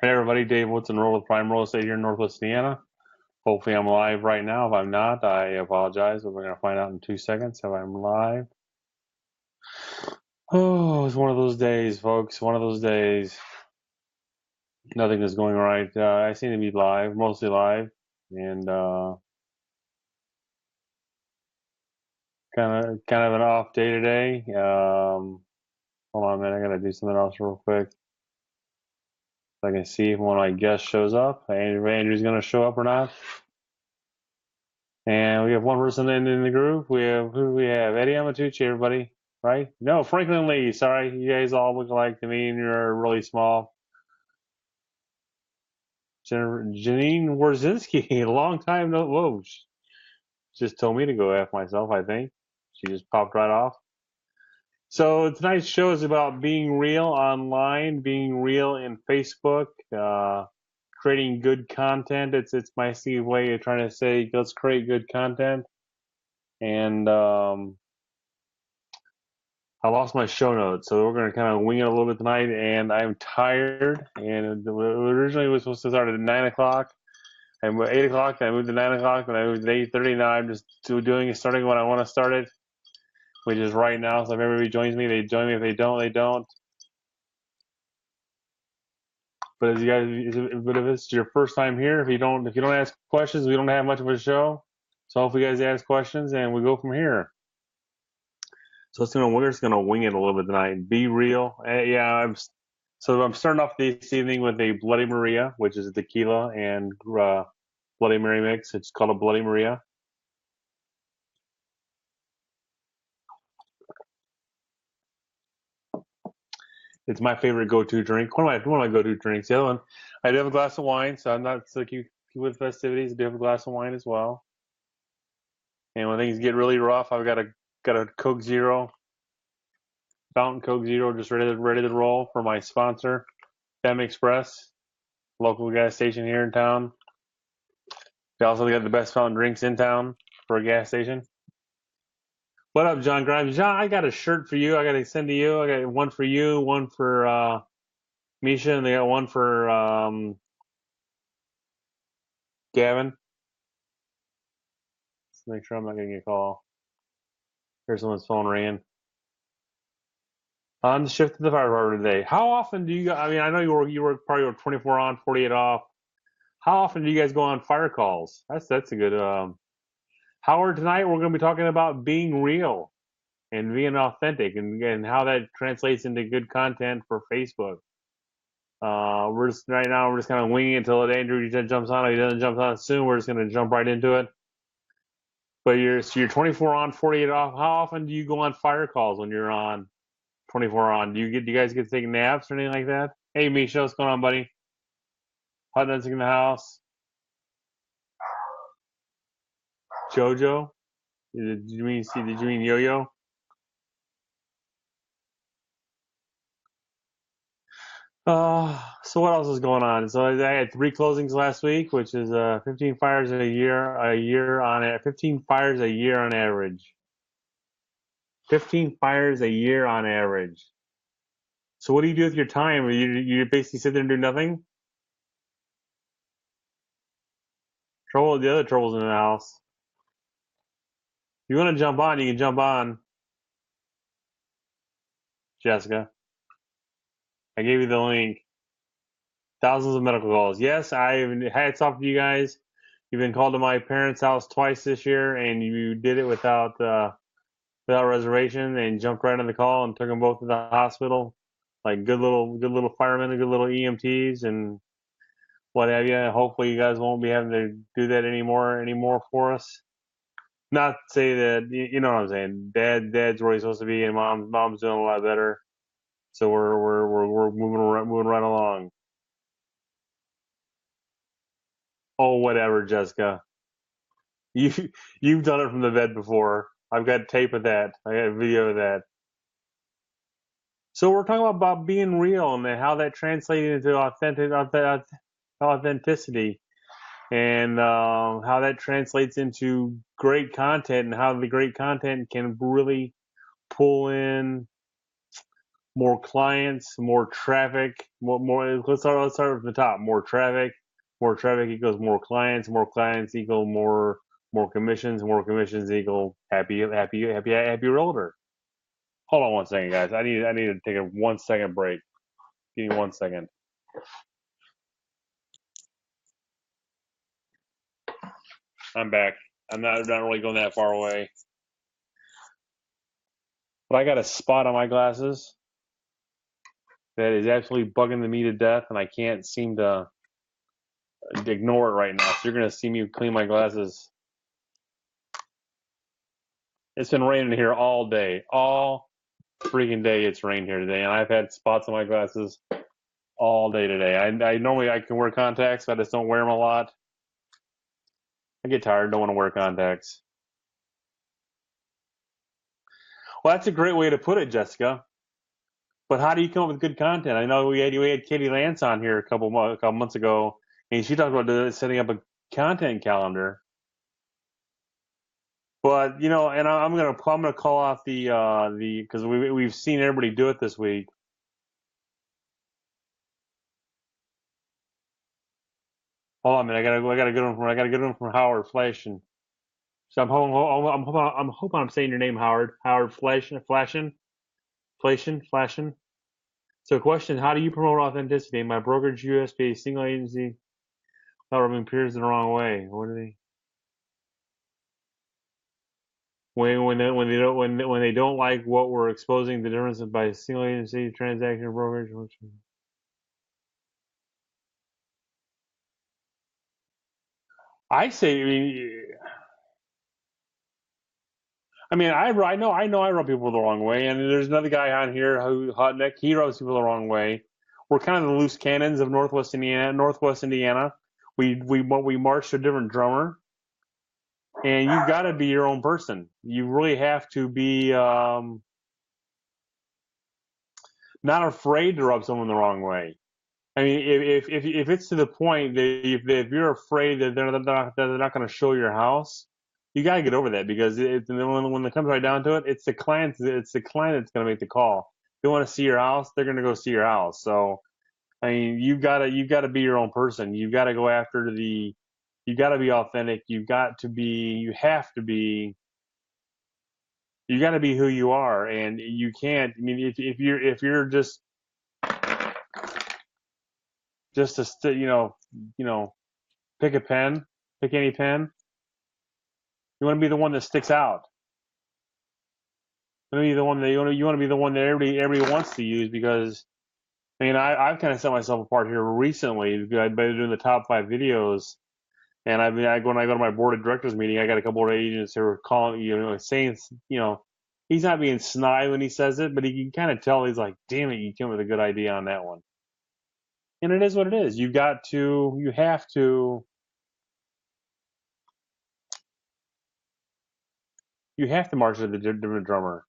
Hey everybody, Dave Woodson, Roll with Prime Real Estate here in Northwest Indiana. Hopefully I'm live right now. If I'm not, I apologize, but we're going to find out in 2 seconds if I'm live. Oh, it's one of those days, folks. One of those days. Nothing is going right. I seem to be live, mostly live, and kind of an off day today. Hold on a minute, I got to do something else real quick. So I can see if one of my guests shows up. Andrew's going to show up or not. And we have one person in the group. Who do we have? Eddie Amatucci, everybody, right? No, Franklin Lee. Sorry, you guys all look alike to me, and you're really small. Janine Warzinski, long time no. Whoa, she just told me to go F myself. I think she just popped right off. So tonight's show is about being real online, being real in Facebook, creating good content. It's my way of trying to say let's create good content. And I lost my show notes, so we're going to kind of wing it a little bit tonight. And I'm tired. And originally it was supposed to start at 9 o'clock. And 8 o'clock, then I moved to 9 o'clock, then I moved to 8:30. Now I'm just starting when I want to start it, which is right now. So if everybody joins me, they join me. If they don't, they don't. But as you guys, but if it's your first time here, if you don't ask questions, we don't have much of a show. So hopefully you guys ask questions, and we go from here. So we're just gonna wing it a little bit tonight. Be real. I'm starting off this evening with a Bloody Maria, which is a tequila and Bloody Mary mix. It's called a Bloody Maria. It's my favorite go-to drink. One of my go-to drinks. The other one, I do have a glass of wine, so I'm not so cute with festivities. I do have a glass of wine as well. And when things get really rough, I've got a Coke Zero, Fountain Coke Zero, just ready to roll for my sponsor, Fem Express, local gas station here in town. They also got the best fountain drinks in town for a gas station. What up, John Grimes? John, I got a shirt for you. I got to send to you. I got one for you, one for Misha, and they got one for Gavin. Let's make sure I'm not getting a call. Here's someone's phone ringing. On the shift to the fire department today. How often do you? I mean, I know you were probably 24 on, 48 off. How often do you guys go on fire calls? That's a good. Howard, tonight we're going to be talking about being real and being authentic, and how that translates into good content for Facebook. We're just right now we're just kind of winging it until Andrew jumps on. If he doesn't jump on soon, we're just going to jump right into it. But you're 24 on, 48 off. How often do you go on fire calls when you're on 24 on? Do you guys get to take naps or anything like that? Hey Misha, what's going on, buddy? Hot dancing in the house. Jojo? Did you mean Yo-Yo? So what else is going on? So I had 3 closings last week, which is 15 fires a year on it. 15 fires a year on average. 15 fires a year on average. So what do you do with your time? You basically sit there and do nothing? The other troubles in the house. If you want to jump on, you can jump on, Jessica. I gave you the link. Thousands of medical calls. Yes, hats off to you guys. You've been called to my parents' house twice this year, and you did it without reservation, and jumped right on the call and took them both to the hospital. Like good little firemen and good little EMTs and what have you. Hopefully, you guys won't be having to do that anymore for us. Not to say that you know what I'm saying. Dad's where he's supposed to be, and mom's doing a lot better. So we're moving right along. Oh, whatever, Jessica. You you've done it from the bed before. I've got tape of that. I got a video of that. So we're talking about being real and how that translates into authenticity, and how that translates into great content, and how the great content can really pull in more clients, more traffic, more. Let's start from the top. More traffic equals more clients equal more commissions equal happy realtor. Hold on 1 second, guys. I need to take a 1 second break. Give me 1 second. I'm back. I'm not really going that far away. But I got a spot on my glasses that is absolutely bugging me to death, and I can't seem to ignore it right now. So you're going to see me clean my glasses. It's been raining here all day. All freaking day it's rained here today, and I've had spots on my glasses all day today. I normally I can wear contacts, but I just don't wear them a lot. I get tired, don't want to wear contacts. Well, that's a great way to put it, Jessica. But how do you come up with good content? I know we had Katie Lance on here a couple months ago, and she talked about setting up a content calendar. But and I'm gonna call off the because we've seen everybody do it this week. Hold on a minute, I got a good one from Howard Flashin. So I'm hoping I'm saying your name, Howard. Howard Flashin. So question: how do you promote authenticity? My brokerage USB single agency rubbing peers the wrong way. What are they? When they don't like what we're exposing the difference by single agency transaction brokerage. I say, I know I rub people the wrong way, and there's another guy on here who hot neck. He rubs people the wrong way. We're kind of the loose cannons of Northwest Indiana. We march to a different drummer, and you've got to be your own person. You really have to be not afraid to rub someone the wrong way. I mean, if it's to the point that if you're afraid that they're not going to show your house, you got to get over that because when it comes right down to it, it's the client that's going to make the call. If they want to see your house, they're going to go see your house. So I mean, you got to be your own person. You've got to go after you got to be authentic. You got to be who you are, and you can't. I mean, if you're just to pick a pen, pick any pen. You want to be the one that sticks out. You want to be the one that you want to be the one that everybody wants to use because I mean I've kind of set myself apart here recently by doing the top 5 videos, and when I go to my board of directors meeting, I got a couple of agents who are calling saying he's not being snide when he says it, but he can kind of tell he's like, damn it, you came with a good idea on that one, and it is what it is. You have to march to the different drummer.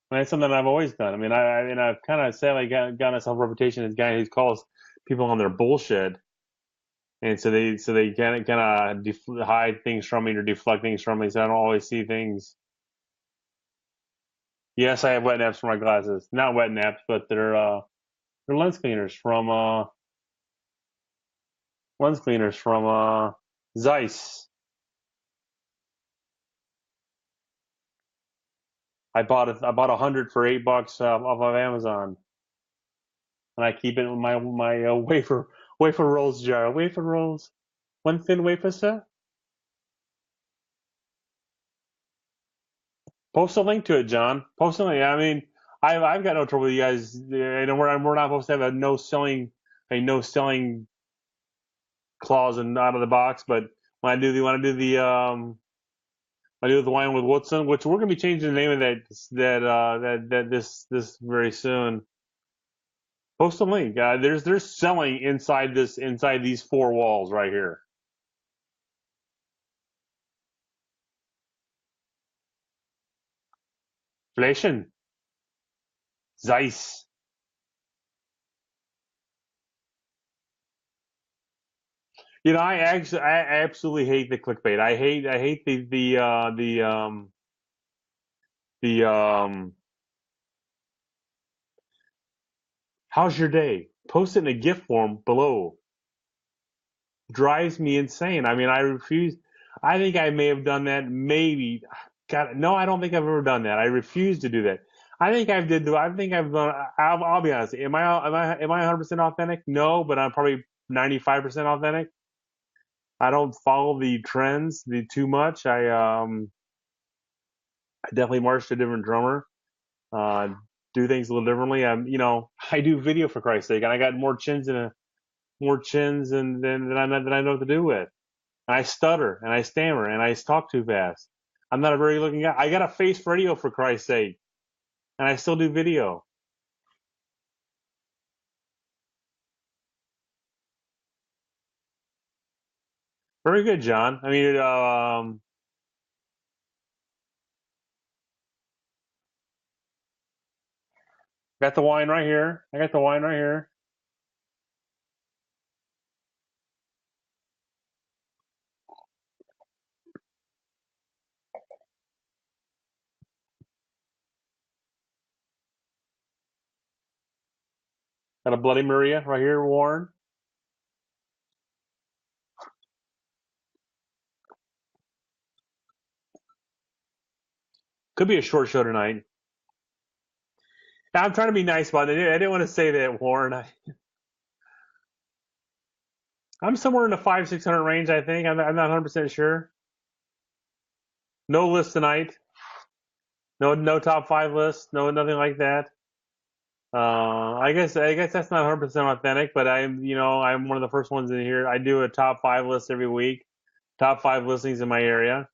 And that's something I've always done. I mean, I've kind of sadly got myself a reputation as a guy who calls people on their bullshit, and so they kind of hide things from me or deflect things from me, so I don't always see things. Yes, I have wet naps for my glasses. Not wet naps, but they're lens cleaners from Zeiss. I bought 100 for $8 off of Amazon, and I keep it in my wafer rolls jar. Wafer rolls, one thin wafer, sir. Post a link to it, John. Post a link. I mean, I've got no trouble with you guys. I know we're not supposed to have a no selling clause and out of the box, but when I do the wine with Woodson, which we're gonna be changing the name of this very soon. Post a link. There's selling inside these 4 walls right here. Inflation. Zeiss. I absolutely hate the clickbait. I hate The how's your day? Post it in a GIF form below. Drives me insane. I mean, I refuse. I think I may have done that. Maybe. God, no, I don't think I've ever done that. I refuse to do that. I think I've did. I think I've done. I'll be honest. Am I 100% authentic? No, but I'm probably 95% authentic. I don't follow the trends too much. I definitely march to a different drummer. Uh, do things a little differently. I do video for Christ's sake, and I got more chins than I know what to do with. And I stutter and I stammer and I talk too fast. I'm not a very good looking guy. I got a face for radio for Christ's sake, and I still do video. Very good, John. I mean, got the wine right here. I got the wine right here. Got a Bloody Maria right here, Warren. Could be a short show tonight. I'm trying to be nice about it. I didn't want to say that, Warren. I'm somewhere in the 500-600 range. I think. I'm not 100% sure. No list tonight. No top five list. No nothing like that. I guess that's not 100% authentic, but I'm one of the first ones in here. I do a top five list every week, top five listings in my area,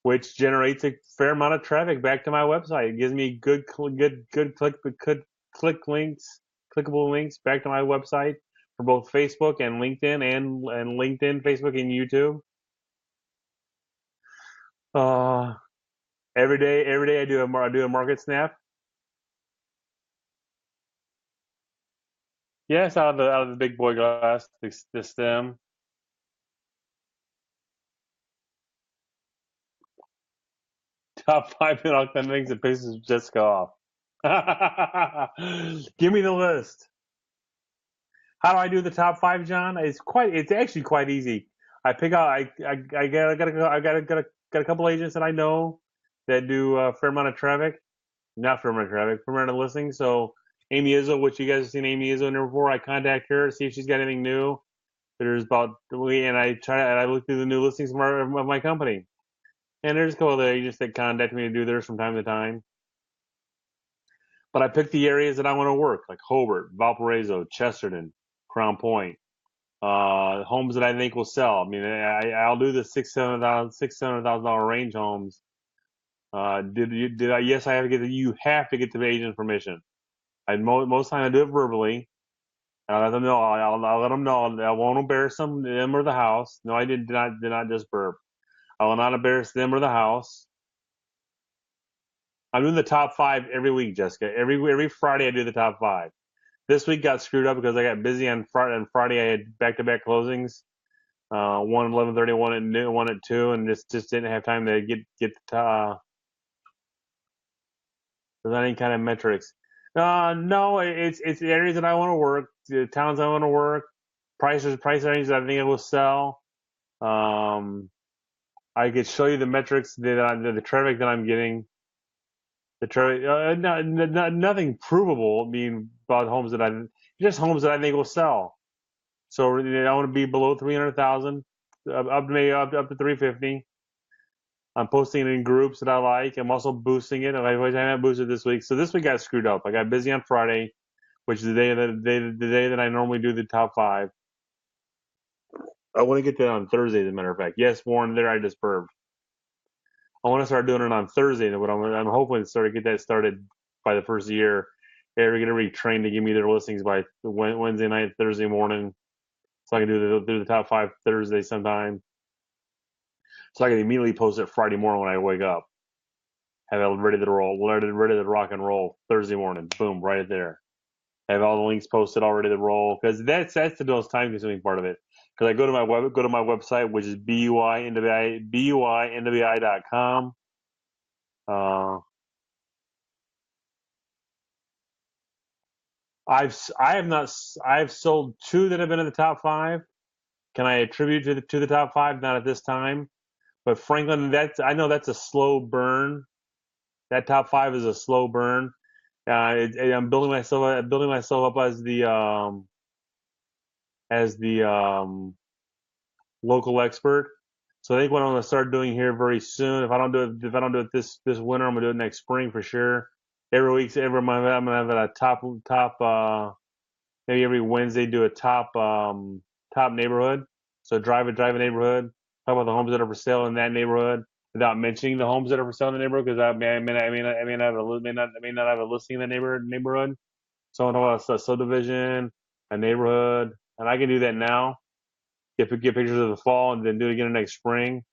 which generates a fair amount of traffic back to my website. It gives me good clickable links back to my website for both Facebook and LinkedIn and LinkedIn, Facebook, and YouTube. Uh, every day I do a market snap. Yes, out of the big boy glass, the stem. Top five authentic things that pisses Jessica off. Give me the list. How do I do the top five, John? It's actually quite easy. I pick out. I got a couple agents that I know that do a fair amount of traffic, not fair amount of traffic, fair amount of listings. So Amy Izzo, which you guys have seen Amy Izzo in there before, I contact her, see if she's got anything new. There's about and I look through the new listings of my company. And there's a couple of agents that contact me to do theirs from time to time. But I pick the areas that I want to work, like Hobart, Valparaiso, Chesterton, Crown Point, homes that I think will sell. I mean, I'll do the $600,000 range homes. Did I? Yes, I have to get. You have to get the agent permission. Most time I do it verbally. I'll let them know. I'll let them know. I won't embarrass them or the house. No, I did not just burp. I will not embarrass them or the house. I'm doing the top five every week, Jessica. Every Friday I do the top five. This week got screwed up because I got busy on Friday. On Friday I had back-to-back closings. One at 11:30, one at noon, one at 2, and just didn't have time to get without any kind of metrics. No, it's the areas that I want to work, the towns I want to work, price ranges I think it will sell. Um, I could show you the metrics the traffic that I'm getting. The traffic, nothing provable. I mean, about just homes that I think will sell. So I want to be below 300,000, up to maybe up to 350. I'm posting it in groups that I like. I'm also boosting it. I haven't boosted this week, so this week got screwed up. I got busy on Friday, which is the day that I normally do the top five. I want to get that on Thursday, as a matter of fact. Yes, Warren, there I just burped. I want to start doing it on Thursday, but I'm hoping to get that started by the first year. They're going to be trained to give me their listings by Wednesday night, Thursday morning, so I can do the top five Thursday sometime. So I can immediately post it Friday morning when I wake up. Have it ready to roll, ready to rock and roll Thursday morning. Boom, right there. Have all the links posted already to roll, because that's the most time consuming part of it. Because I go to my website, which is buinwi.com. I have not I've sold two that have been in the top five. Can I attribute to the top five? Not at this time. But Franklin, I know that's a slow burn. That top five is a slow burn. I'm building myself up as the local expert. So I think what I'm going to start doing here very soon, if I don't do it this winter, I'm going to do it next spring for sure. Every month, I'm going to have a top maybe every Wednesday do a top neighborhood. So drive a neighborhood, talk about the homes that are for sale in that neighborhood without mentioning the homes that are for sale in the neighborhood because I may not have a listing in the neighborhood. So I'm talking about a subdivision, a neighborhood, and I can do that now. Get pictures of the fall and then do it again next spring.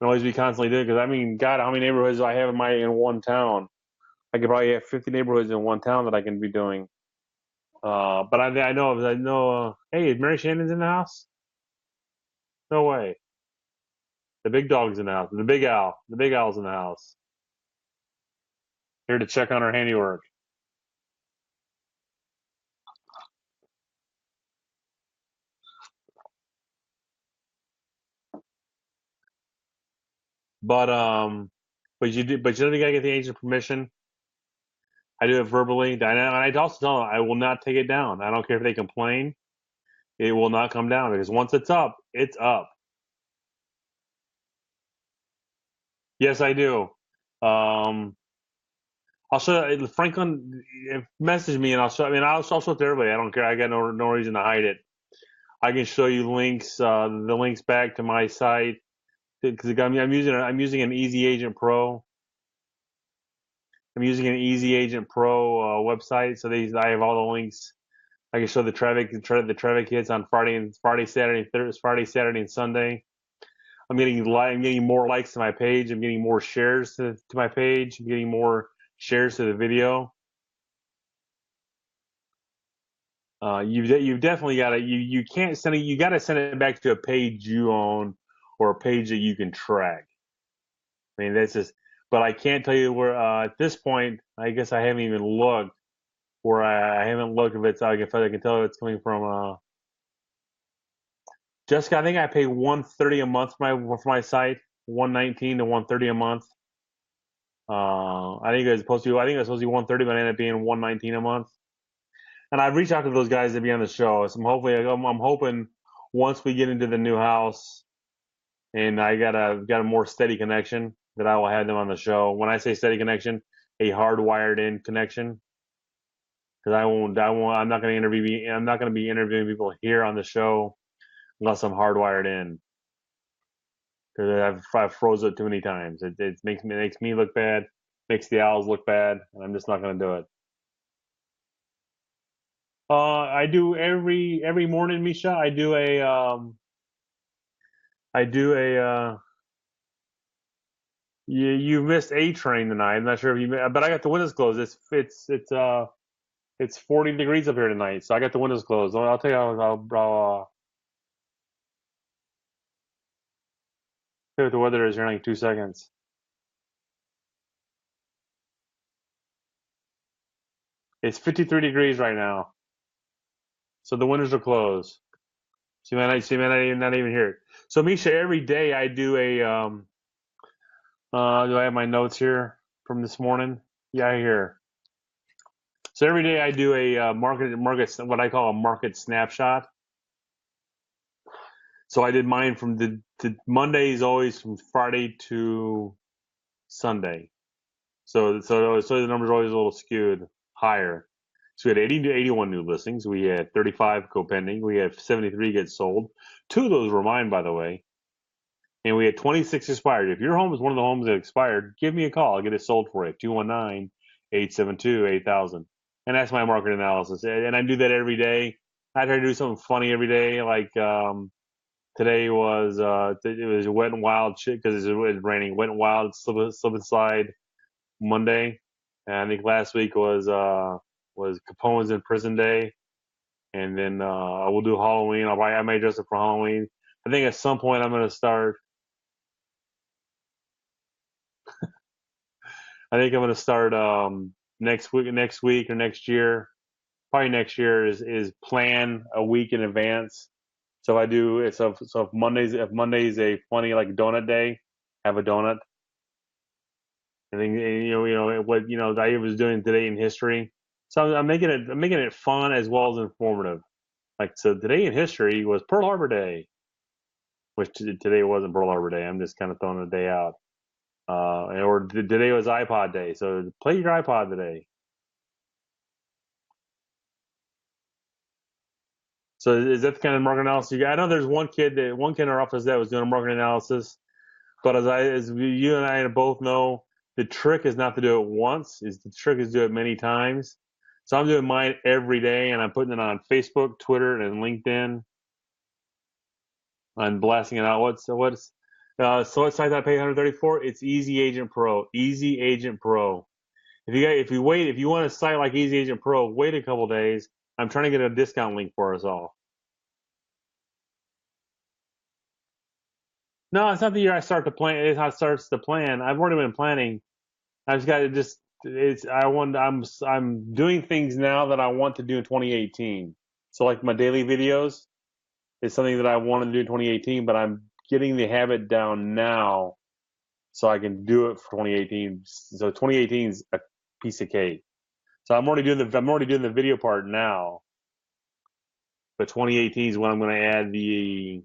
And always be constantly doing it because I mean, God, how many neighborhoods do I have in one town? I could probably have 50 neighborhoods in one town that I can be doing. But I know. Hey, is Mary Shannon's in the house? No way. The big dog's in the house. The big owl's in the house. Here to check on her handiwork. But but you know you gotta get the agent's permission. I do it verbally, and I also tell them I will not take it down. I don't care if they complain. It will not come down because once it's up, it's up. Yes, I do. Um, I'll show Franklin. Message me and I'll show. I mean, I'll show it to everybody. I don't care. I got no reason to hide it. I can show you links, the links back to my site because I'm using an Easy Agent Pro. I'm using an Easy Agent Pro website, so I have all the links. I can show the traffic hits on Friday, Saturday, and Sunday. I'm getting more likes to my page. I'm getting more shares to my page. I'm getting more shares to the video. You've definitely got to you can't send it. You got to send it back to a page you own or a page that you can track. I mean that's just. But I can't tell you where at this point. I guess I haven't even looked. Where I haven't looked if it's. I can tell if it's coming from. Jessica, I think I pay 130 a month for my site. 119 to 130 a month. I think it was supposed to. I think it was supposed to be 130, but it ended up being 119 a month. And I've reached out to those guys to be on the show. So I'm hoping once we get into the new house and I got a more steady connection that I will have them on the show. When I say steady connection, a hardwired in connection. Because I'm not going to be interviewing people here on the show unless I'm hardwired in. Because I've froze it too many times. It makes me look bad, makes the owls look bad, and I'm just not going to do it. I do every morning, Misha. I do a you missed A train tonight. I'm not sure if but I got the windows closed. It's 40 degrees up here tonight, so I got the windows closed. I'll tell you tell you what the weather is here in like 2 seconds. It's 53 degrees right now, so the windows are closed. So you might not even hear it. So Misha, every day I do a do I have my notes here from this morning? Yeah, here. So every day I do a market what I call a market snapshot. So I did mine from the Monday is always from Friday to Sunday. So the numbers are always a little skewed higher. So we had 80 to 81 new listings. We had 35 co-pending. We had 73 get sold. Two of those were mine, by the way. And we had 26 expired. If your home is one of the homes that expired, give me a call. I'll get it sold for you. 219-872-8000. And that's my market analysis. And I do that every day. I try to do something funny every day. Like today was it was wet and wild shit because it was raining. Wet and wild slip and slide Monday. And I think last week was Capone's in prison day. And then I will do Halloween. I may dress up for Halloween. I think at some point I'm gonna start. I think I'm gonna start next week or next year. probably next year is plan a week in advance. So if I do so if Monday's a funny like donut day, have a donut. And then what I was doing today in history. So I'm making it fun as well as informative. Like so today in history was Pearl Harbor Day, which today wasn't Pearl Harbor Day. I'm just kind of throwing the day out. Or today was iPod Day, so play your iPod today. So is that the kind of market analysis you got? I know there's one kid in our office that was doing a market analysis, but as you and I both know, the trick is not to do it once. Is the trick is to do it many times. So I'm doing mine every day, and I'm putting it on Facebook, Twitter, and LinkedIn. I'm blasting it out. So what site I pay 134? It's Easy Agent Pro. Easy Agent Pro. If you want a site like Easy Agent Pro, wait a couple days. I'm trying to get a discount link for us all. No, it's not the year I start to plan. It's how it starts to plan. I've already been planning. I've just got to just. It's I want. I'm doing things now that I want to do in 2018. So like my daily videos is something that I want to do in 2018, but I'm getting the habit down now so I can do it for 2018. So 2018 is a piece of cake. So I'm already doing the video part now, but 2018 is when I'm going to add the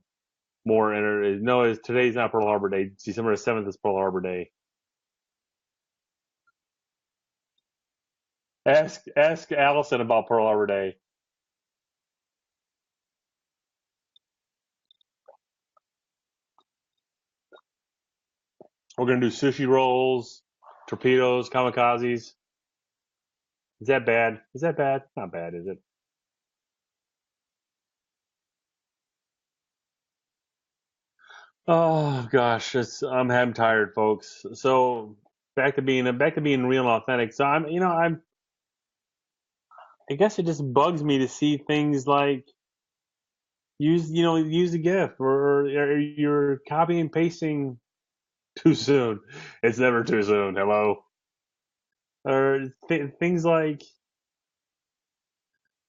more. No, today's not Pearl Harbor Day. December 7th is Pearl Harbor Day. Ask Allison about Pearl Harbor Day. We're gonna do sushi rolls, torpedoes, kamikazes. Is that bad? Is that bad? Not bad, is it? Oh gosh, I'm tired, folks. So back to being real and authentic. So I guess it just bugs me to see things like use a GIF or you're copying and pasting too soon. It's never too soon. Hello. Or things like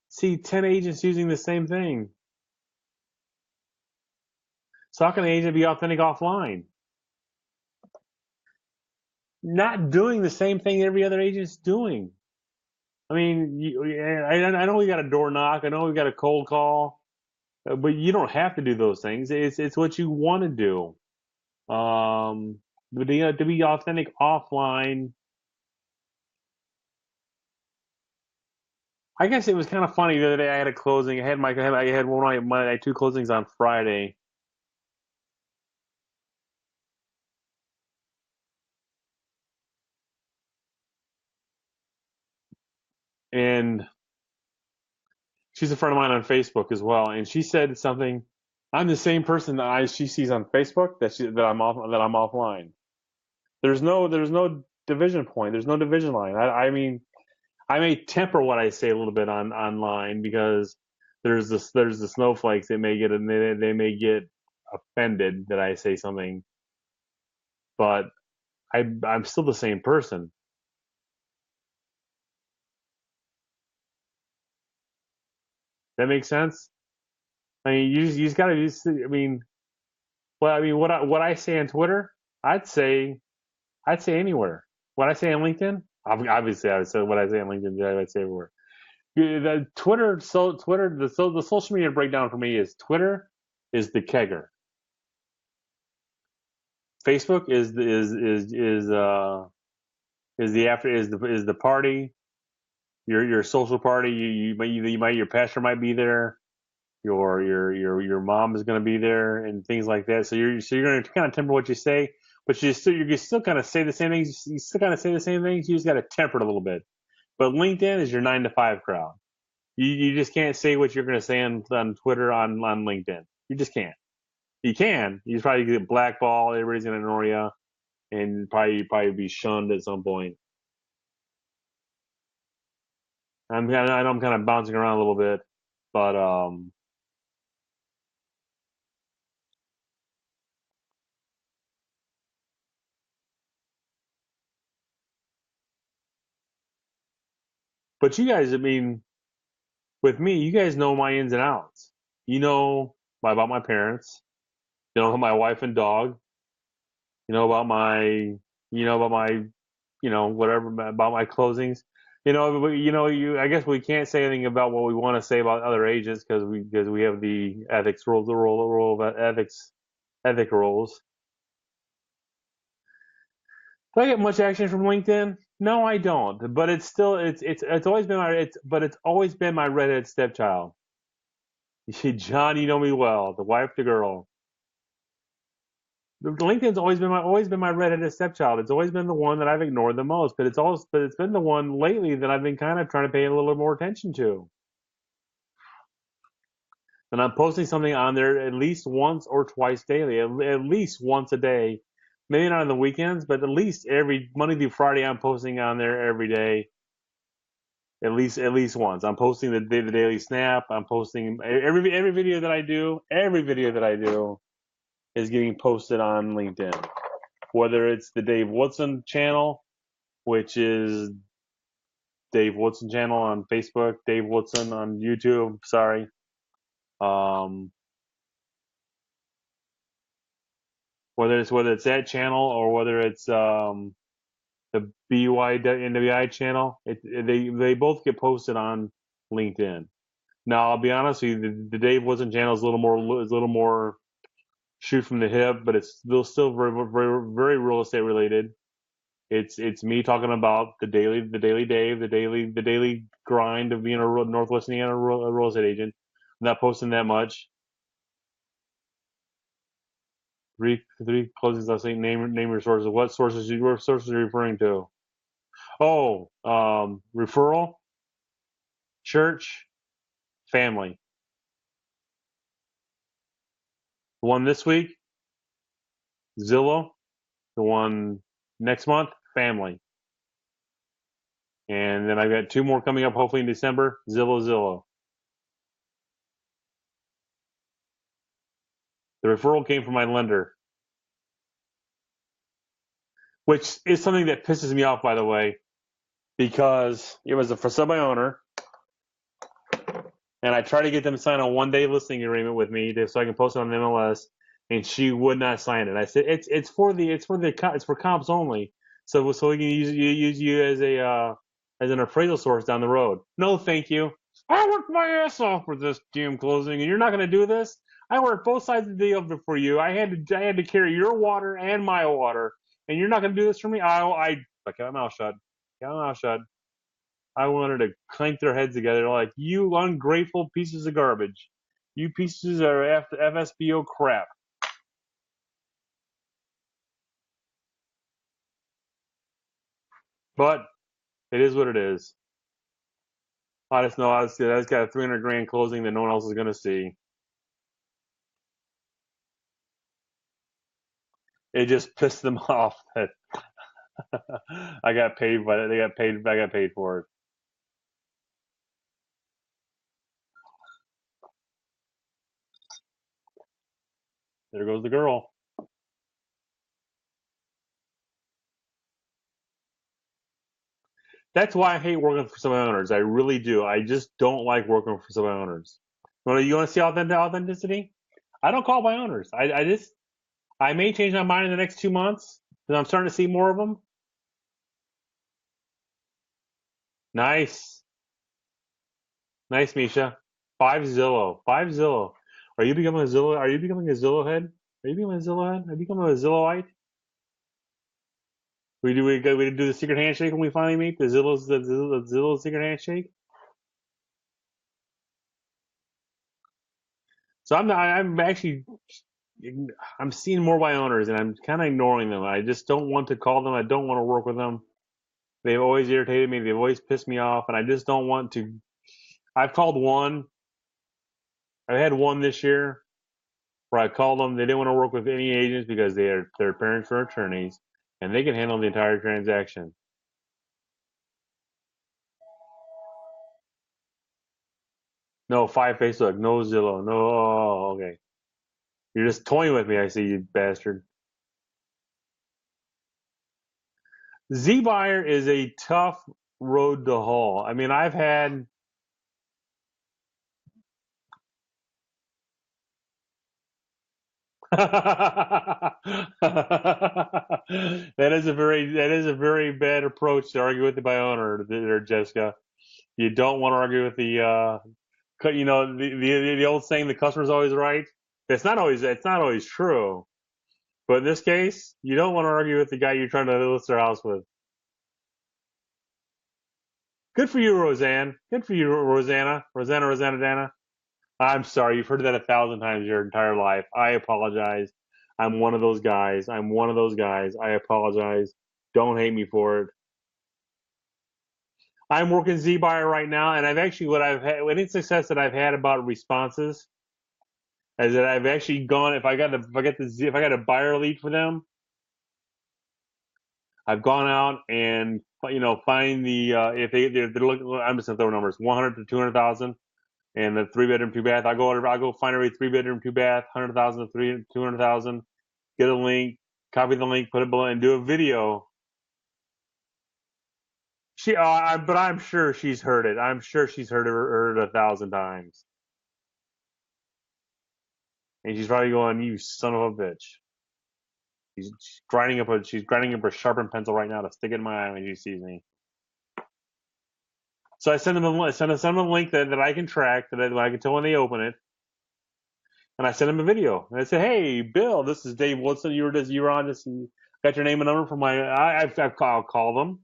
see 10 agents using the same thing. So how can an agent be authentic offline? Not doing the same thing every other agent's doing. I mean, I know we got a door knock. I know we got a cold call, but you don't have to do those things. It's what you want to do. But to be authentic offline, I guess it was kind of funny the other day. I had a closing. I had one of my two closings on Friday, and she's a friend of mine on Facebook as well, and she said something. I'm the same person she sees on Facebook that I'm offline. There's no division point. There's no division line. I mean, I may temper what I say a little bit on online because there's the snowflakes that they may get offended that I say something, but I'm still the same person. That makes sense. I mean, you just gotta just. I mean, what I say on Twitter, I'd say I'd say anywhere. What I say on LinkedIn, obviously I would say what I say on LinkedIn. I would say everywhere. The Twitter, the social media breakdown for me is Twitter is the kegger. Facebook is the after is the party. Your social party. Your pastor might be there. Your mom is going to be there and things like that. So you're going to kind of temper what you say, but you still kind of say the same things. You still kind of say the same things. You just got to temper it a little bit. But LinkedIn is your 9 to 5 crowd. You just can't say what you're going to say on Twitter on LinkedIn. You just can't. You can. You probably get blackballed. Everybody's going to ignore you, and probably be shunned at some point. I know I'm kind of bouncing around a little bit, but you guys, I mean, With me, you guys know my ins and outs. You know about my parents. You know my wife and dog. You know about my, whatever about my closings. I guess we can't say anything about what we want to say about other agents because we have the ethics rules, the rule of ethic rules. Do I get much action from LinkedIn? No, I don't. But it's still it's always been my redheaded stepchild. John, you know me well, the wife, the girl. LinkedIn's always been my redheaded stepchild. It's always been the one that I've ignored the most, but it's been the one lately that I've been kind of trying to pay a little more attention to. And I'm posting something on there at least once or twice daily, at least once a day. Maybe not on the weekends, but at least every Monday through Friday, I'm posting on there every day. At least once. I'm posting the daily snap. I'm posting every video that I do. Every video that I do is getting posted on LinkedIn. Whether it's the Dave Woodson channel, which is Dave Woodson channel on Facebook, Dave Woodson on YouTube. Sorry. Um, whether it's that channel or whether it's the BUI NWI channel, they both get posted on LinkedIn. Now I'll be honest with you, the Dave Woodson channel is a little more shoot from the hip, but it's still very very real estate related. It's me talking about the daily Dave, the daily grind of being a Northwest Indiana real estate agent. I'm not posting that much. Three closings. I'll say name your sources. What sources? What sources are you referring to? Oh, referral, church, family. The one this week, Zillow. The one next month, family. And then I've got two more coming up, hopefully in December. Zillow. The referral came from my lender, which is something that pisses me off, by the way, because it was a for sale by owner, and I tried to get them to sign a 1-day listing agreement with me so I can post it on the MLS, and she would not sign it. I said it's for comps only, so we can use you as an appraisal source down the road. No, thank you. I worked my ass off for this damn closing, and you're not going to do this. I worked both sides of the deal for you. I had to carry your water and my water, and you're not going to do this for me. I kept my mouth shut. Kept my mouth shut. I wanted to clank their heads together like, you ungrateful pieces of garbage. You pieces of FSBO crap. But it is what it is. I just know I just got a 300 grand closing that no one else is going to see. It just pissed them off that I got paid, but I got paid for it. There goes the girl. That's why I hate working for some owners. I really do. I just don't like working for some owners. You want to see authenticity? I don't call my owners. I may change my mind in the next 2 months because I'm starting to see more of them. Nice, nice, Misha. Five Zillow. Are you becoming a Zillow? Are you becoming a Zillow head? Are you becoming a Zillow head? Are you becoming a Zillowite? We do the secret handshake when we finally meet the Zillow secret handshake. So I'm actually I'm seeing more by owners and I'm kind of ignoring them. I just don't want to call them. I don't want to work with them. They've always irritated me. They've always pissed me off, and I just don't want to. I've called one. I had one this year where I called them. They didn't want to work with any agents because their parents are attorneys and they can handle the entire transaction. No, five Facebook, no Zillow, no. Oh, okay. You're just toying with me. I see, you bastard. Z Buyer is a tough road to haul. I mean, That is a very bad approach to argue with the by owner there, Jessica. You don't want to argue with the old saying, the customer's always right. It's not always true. But in this case, you don't want to argue with the guy you're trying to list their house with. Good for you, Roseanne. Good for you, Rosanna. Rosanna, Dana. I'm sorry. You've heard that 1,000 times your entire life. I apologize. I'm one of those guys. I'm one of those guys. I apologize. Don't hate me for it. I'm working Z Buyer right now, and I've actually what I've had any success that I've had about responses is that I've actually gone if I got a buyer lead for them, I've gone out and find the if they're looking. I'm just gonna throw numbers 100 to 200,000 and the 3 bedroom 2 bath. I'll go find every 3 bedroom 2 bath 100,000 to 200,000. Get a link, copy the link, put it below, and do a video. But I'm sure she's heard it. I'm sure she's heard it 1,000 times, and she's probably going, "You son of a bitch." She's grinding up a sharpened pencil right now to stick it in my eye when she sees me. So I send them a link that I can track that I can tell when they open it, and I send them a video. And I say, "Hey, Bill, this is Dave Woodson. You were on this. And got your name and number from my. I'll call them,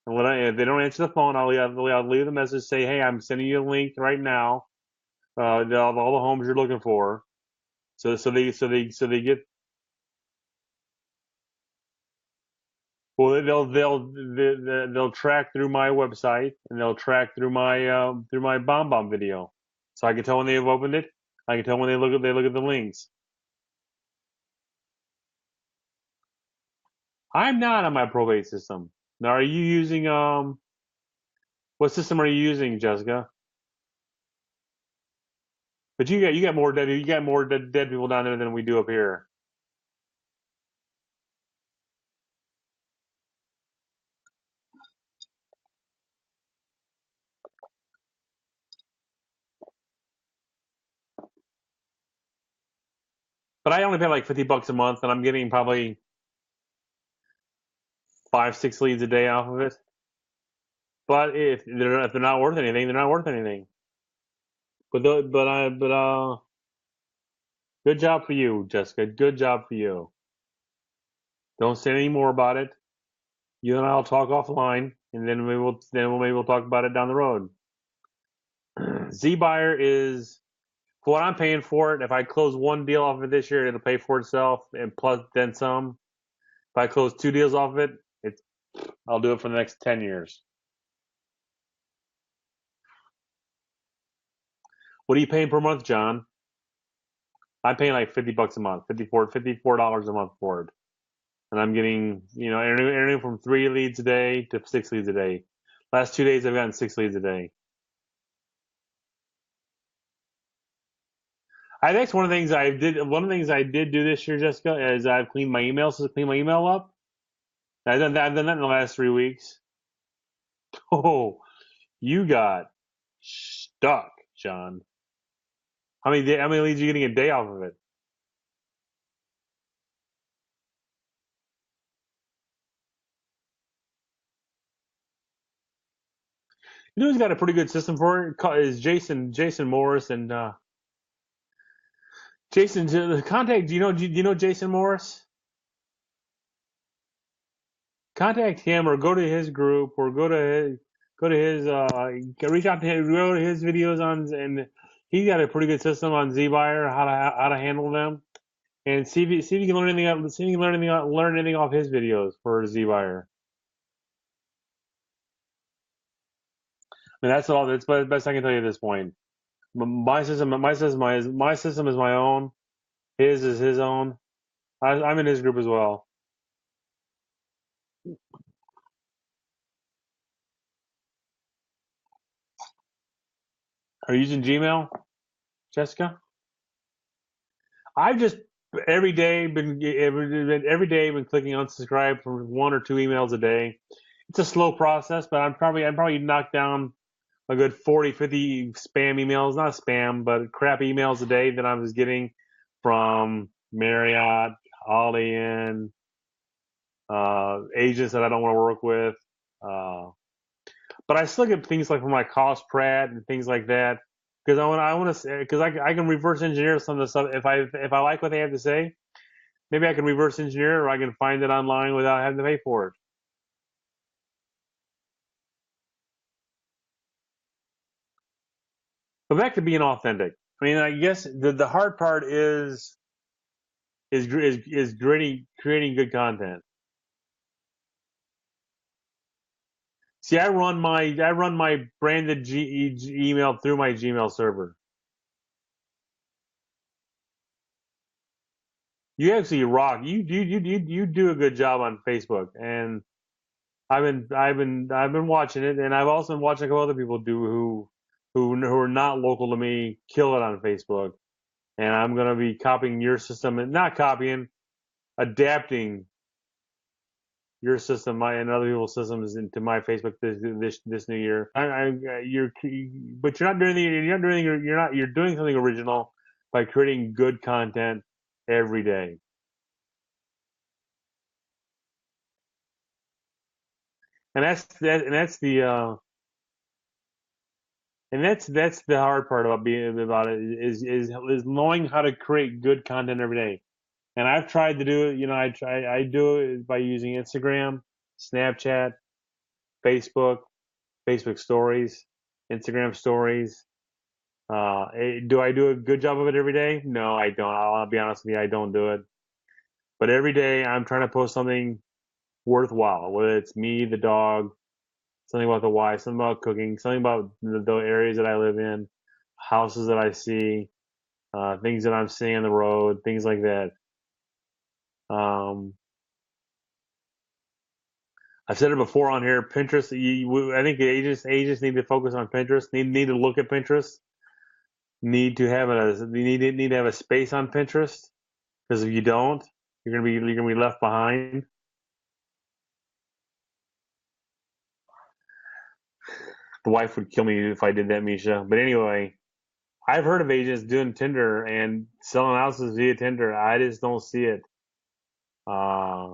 and if they don't answer the phone, I'll leave a message. Say, hey, I'm sending you a link right now. All the homes you're looking for. So they get. Well, they'll track through my website and they'll track through my BombBomb video, so I can tell when they've opened it. I can tell when they look at the links. I'm not on my probate system. Now, are you using what system are you using, Jessica? But you got more dead people down there than we do up here. But I only pay like $50 a month, and I'm getting probably 5, 6 leads a day off of it. But if they're not worth anything, they're not worth anything. But good job for you, Jessica. Good job for you. Don't say any more about it. You and I'll talk offline, and then maybe we'll talk about it down the road. Z Buyer is for what I'm paying for it. If I close one deal off of it this year, it'll pay for itself and plus then some. If I close 2 deals off of it, I'll do it for the next 10 years. What are you paying per month, John? I'm paying like $50 a month, $54 a month for it, and I'm getting anything from 3 leads a day to 6 leads a day. Last 2 days, I've gotten 6 leads a day. I think one of the things I did. One of the things I did do this year, Jessica, is I've cleaned my email. So clean my email up. I've done that in the last 3 weeks. Oh, you got stuck, John. How many leads are you getting a day off of it? You know who's got a pretty good system for it? Is Jason Morris and Jason. Contact. Do you know Jason Morris? Contact him or go to his group or go to his reach out to him, go to his videos and he's got a pretty good system on ZBuyer how to handle them, and see if you can learn anything off his videos for ZBuyer. I mean, that's the best I can tell you at this point. My system is my own. His is his own. I'm in his group as well. Are you using Gmail, Jessica? I've just every day been clicking unsubscribe for 1 or 2 emails a day. It's a slow process, but I'm probably knocked down a good 40, 50 spam emails, not spam, but crap emails a day that I was getting from Marriott, Holiday Inn, agents that I don't want to work with. Uh, but I still get things like from my cost Pratt and things like that because I want to because I can reverse engineer some of the stuff if I like what they have to say. Maybe I can reverse engineer or I can find it online without having to pay for it. But back to being authentic. I mean, I guess the hard part is creating good content. See, I run my branded email through my Gmail server. You actually rock. You do a good job on Facebook, and I've been watching it, and I've also been watching a couple other people do who are not local to me kill it on Facebook, and I'm gonna be copying your system and not copying, adapting your system, my and other people's systems into my Facebook this new year. You're but you're doing something original by creating good content every day. And that's the that's the hard part about it is knowing how to create good content every day. And I've tried to do it. I do it by using Instagram, Snapchat, Facebook, Facebook Stories, Instagram Stories. Do I do a good job of it every day? No, I don't. I'll be honest with you, I don't do it. But every day I'm trying to post something worthwhile, whether it's me, the dog, something about the wife, something about cooking, something about the areas that I live in, houses that I see, things that I'm seeing on the road, things like that. Um, I've said it before on here. Pinterest. I think agents need to focus on Pinterest. Need to look at Pinterest. Need to have a space on Pinterest because if you don't, you're gonna be left behind. The wife would kill me if I did that, Misha. But anyway, I've heard of agents doing Tinder and selling houses via Tinder. I just don't see it. Uh,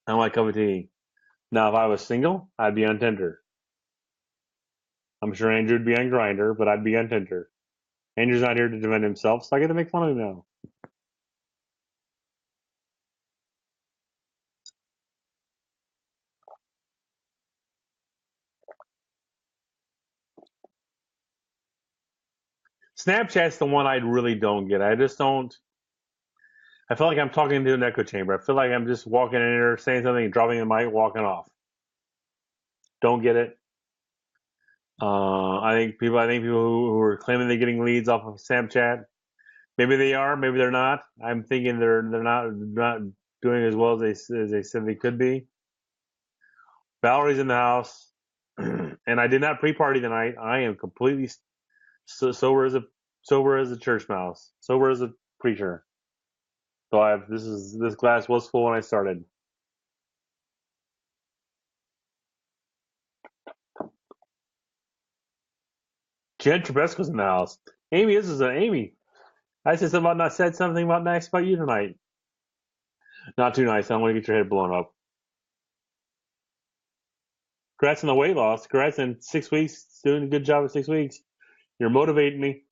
I'm like cup of tea. Now, if I was single, I'd be on Tinder. I'm sure Andrew would be on Grinder, but I'd be on Tinder. Andrew's not here to defend himself, so I get to make fun of him now. Snapchat's the one I really don't get. I just don't. I feel like I'm talking into an echo chamber. I feel like I'm just walking in there, saying something, dropping the mic, walking off. Don't get it. I think people who are claiming they're getting leads off of Snapchat, maybe they are, maybe they're not. I'm thinking they're not doing as well as they said they could be. Valerie's in the house, and I did not pre-party tonight. I am completely sober as a church mouse, sober as a preacher. So this glass was full when I started. Jen Trebesco's in the house. Amy, this is Amy. Said something about nice about you tonight. Not too nice. I don't want to get your head blown up. Congrats on the weight loss. Congrats in 6 weeks. Doing a good job in 6 weeks. You're motivating me.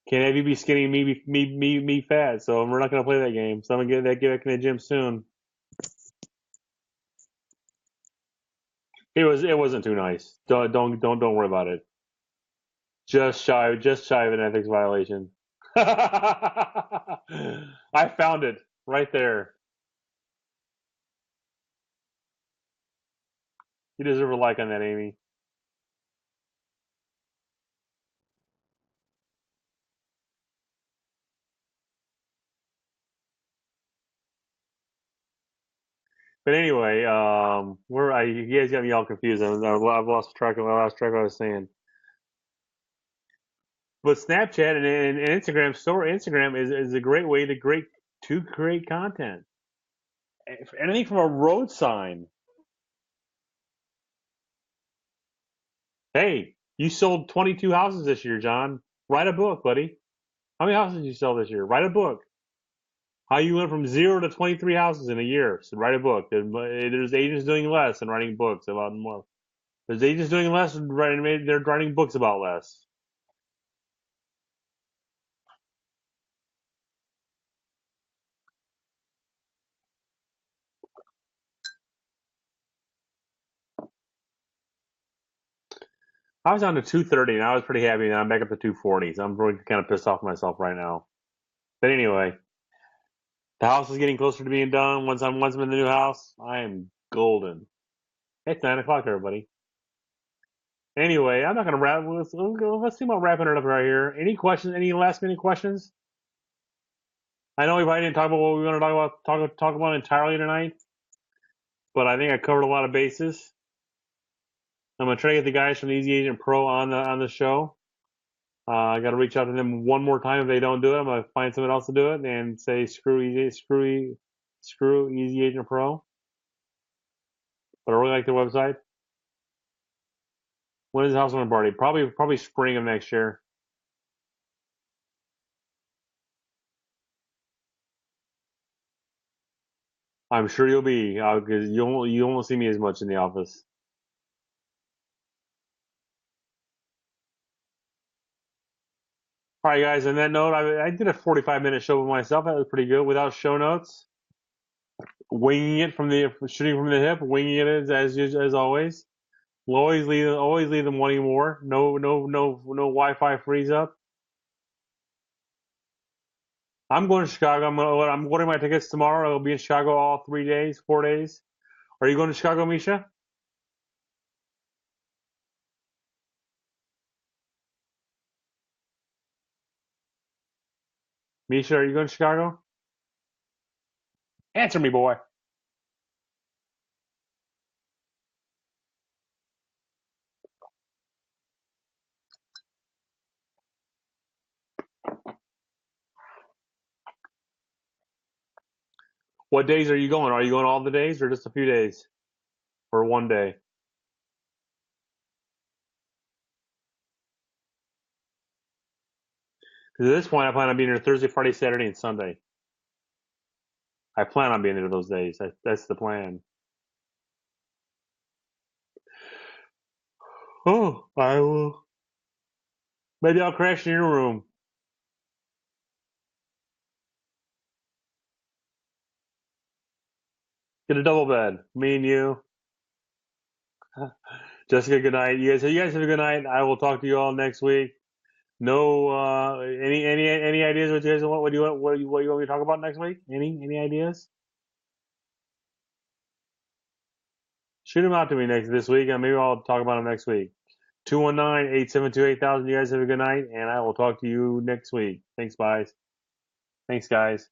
Can't have you be skinny and me fat. So we're not gonna play that game. So I'm gonna get back in the gym soon. It wasn't too nice. Don't worry about it. Just shy of an ethics violation. I found it right there. You deserve a like on that, Amy. But anyway, you guys got me all confused. I've lost track of what I was saying. But Snapchat and Instagram is a great way to create content. Anything from a road sign. Hey, You sold 22 houses this year, John. Write a book, buddy. How many houses did you sell this year? Write a book. How you went from 0 to 23 houses in a year. So write a book. There's agents doing less and writing books about more. There's agents doing less and they're writing books about less. I was on to 230 and I was pretty happy. Now I'm back up to 240. So I'm really kind of pissed off myself right now. But anyway, the house is getting closer to being done. Once I'm in the new house, I am golden. It's 9 o'clock, everybody. Anyway, I'm not gonna wrap. Let's see about wrapping it up right here. Any questions? Any last minute questions? I know we probably didn't talk about what we want to talk about entirely tonight, but I think I covered a lot of bases. I'm gonna try to get the guys from the Easy Agent Pro on the show. I got to reach out to them one more time. If they don't do it, I'm gonna find someone else to do it and say screw Easy Agent Pro. But I really like their website. When is the housewarming party? Probably spring of next year. I'm sure you'll be because you won't see me as much in the office. All right, guys. On that note, I did a 45-minute show with myself. That was pretty good without show notes. Winging it shooting from the hip, winging it as always. We'll always leave them wanting more. No Wi-Fi freeze up. I'm going to Chicago. I'm ordering my tickets tomorrow. I'll be in Chicago all 3 days, 4 days. Are you going to Chicago, Misha? Misha, are you going to Chicago? Answer me, boy. What days are you going? Are you going all the days or just a few days? Or one day? Because at this point, I plan on being here Thursday, Friday, Saturday, and Sunday. I plan on being there those days. That's the plan. Oh, I will. Maybe I'll crash in your room. Get a double bed. Me and you. Jessica, good night. You guys have a good night. I will talk to you all next week. No, any ideas what you guys want? What you want me to talk about next week? Any ideas? Shoot them out to me this week, and maybe I'll talk about them next week. 219-872-8000. You guys have a good night, and I will talk to you next week. Thanks, guys. Thanks, guys.